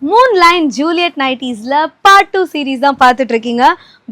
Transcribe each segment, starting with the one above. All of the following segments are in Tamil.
மூன்லைன் ஜூலியட் நைட்டிஸ்ல பார்ட் 2 சீரீஸ் தான் பார்த்துட்டு இருக்கீங்க.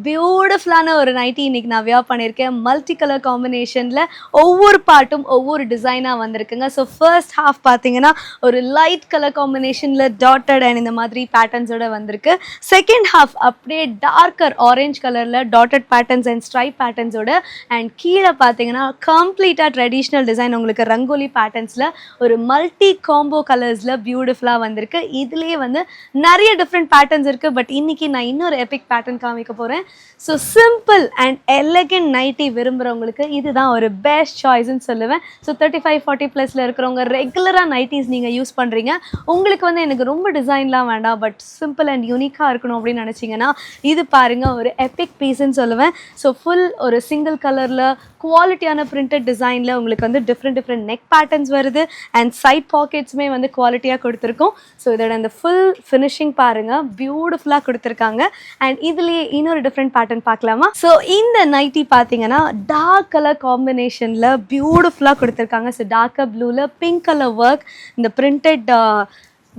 பியூட்டிஃபுல்லான ஒரு நைட்டி இன்னைக்கு நான் வியர் பண்ணியிருக்கேன். மல்டி கலர் காம்பினேஷன்ல ஒவ்வொரு பார்ட்டும் ஒவ்வொரு டிசைனாக வந்திருக்குங்க. ஸோ ஃபர்ஸ்ட் ஹாஃப் பார்த்தீங்கன்னா ஒரு லைட் கலர் காம்பினேஷனில் டாட்டட் அண்ட் இந்த மாதிரி பேட்டர்ன்ஸோட வந்திருக்கு. செகண்ட் ஹாஃப் அப்படியே டார்க்கர் ஆரஞ்ச் கலரில் டாட்டட் பேட்டர்ன்ஸ் அண்ட் ஸ்ட்ரைப் பேட்டர்ன்ஸோட அண்ட் கீழே பார்த்தீங்கன்னா கம்ப்ளீட்டாக ட்ரெடிஷ்னல் டிசைன் உங்களுக்கு ரங்கோலி பேட்டர்ன்ஸில் ஒரு மல்டி காம்போ கலர்ஸில் பியூட்டிஃபுல்லாக வந்திருக்கு. இதுலேயே வந்து நிறைய டிஃப்ரெண்ட் பேட்டர்ன்ஸ் இருக்குது. பட் இன்னைக்கு நான் இன்னொரு எபிக் பேட்டர்ன் காமிக்க போகிறேன். So simple and elegant nighty விரும்புகிறவங்களுக்கு இதுதான் ஒரு பெஸ்ட் சாய்ஸ்ன்னு சொல்லுவேன். ஸோ 35-40+ இருக்கிறவங்க ரெகுலராக நைட்டிஸ் நீங்கள் யூஸ் பண்ணுறீங்க, உங்களுக்கு வந்து எனக்கு ரொம்ப டிசைன்லாம் வேண்டாம் பட் சிம்பிள் அண்ட் யூனிக்காக இருக்கணும் அப்படின்னு நினச்சிங்கன்னா இது பாருங்கள், ஒரு எபிக் பீஸ்ன்னு சொல்லுவேன். ஸோ ஃபுல் ஒரு சிங்கிள் கலரில் குவாலிட்டியான பிரிண்டட் டிசைனில் உங்களுக்கு வந்து டிஃப்ரெண்ட் நெக் பேட்டர்ன்ஸ் வருது அண்ட் சைட் பாக்கெட்ஸுமே வந்து குவாலிட்டியாக கொடுத்துருக்கோம். ஸோ இதோட அந்த ஃபுல் ஃபினிஷிங் பாருங்கள், பியூட்டிஃபுல்லாக கொடுத்துருக்காங்க. அண்ட் இதுலேயே இன்னொரு டிஃப்ரெண்ட் பேட்டர்ன் பார்க்கலாமா? ஸோ இந்த நைட்டி பார்த்தீங்கன்னா டார்க் கலர் காம்பினேஷனில் பியூட்டிஃபுல்லாக கொடுத்துருக்காங்க. ஸோ டார்க்கர் ப்ளூவில் பிங்க் கலர் ஒர்க், இந்த பிரிண்டட்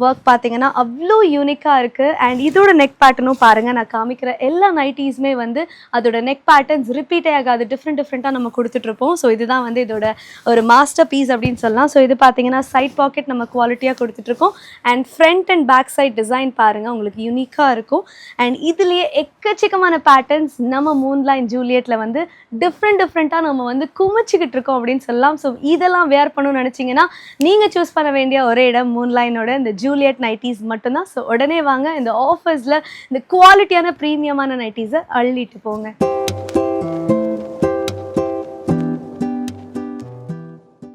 ஒர்க் பார்த்தீங்கன்னா அவ்வளோ யூனிக்காக இருக்குது. அண்ட் இதோட நெக் பேட்டர்னும் பாருங்கள், நான் காமிக்கிற எல்லா நைட்டிஸுமே வந்து அதோட நெக் பேட்டர்ன்ஸ் ரிப்பீட்டே ஆகாது, டிஃப்ரெண்ட்டாக நம்ம கொடுத்துட்ருப்போம். ஸோ இதுதான் வந்து இதோட ஒரு மாஸ்டர் பீஸ் அப்படின்னு சொல்லலாம். ஸோ இது பார்த்தீங்கன்னா சைட் பாக்கெட் நம்ம குவாலிட்டியாக கொடுத்துட்ருக்கோம். And front and back side design பாருங்கள், உங்களுக்கு யூனிக்காக இருக்கும். அண்ட் இதுலேயே எக்கச்சக்கமான பேட்டர்ன்ஸ் நம்ம மூன்லைன் ஜூலியட்டில் வந்து டிஃப்ரெண்ட்டாக நம்ம வந்து குமிச்சிக்கிட்டு இருக்கோம் அப்படின்னு சொல்லலாம். ஸோ இதெல்லாம் வேர் பண்ணணும்னு நினச்சிங்கன்னா நீங்கள் சூஸ் பண்ண வேண்டிய ஒரே இடம் மூன்லைனோட இந்த ஜூலியட் நைட்டிஸ் மட்டும்தான். ஸோ உடனே வாங்க, இந்த ஆஃபர்ஸில் இந்த குவாலிட்டியான ப்ரீமியமான நைட்டிஸை அள்ளிட்டு போங்க.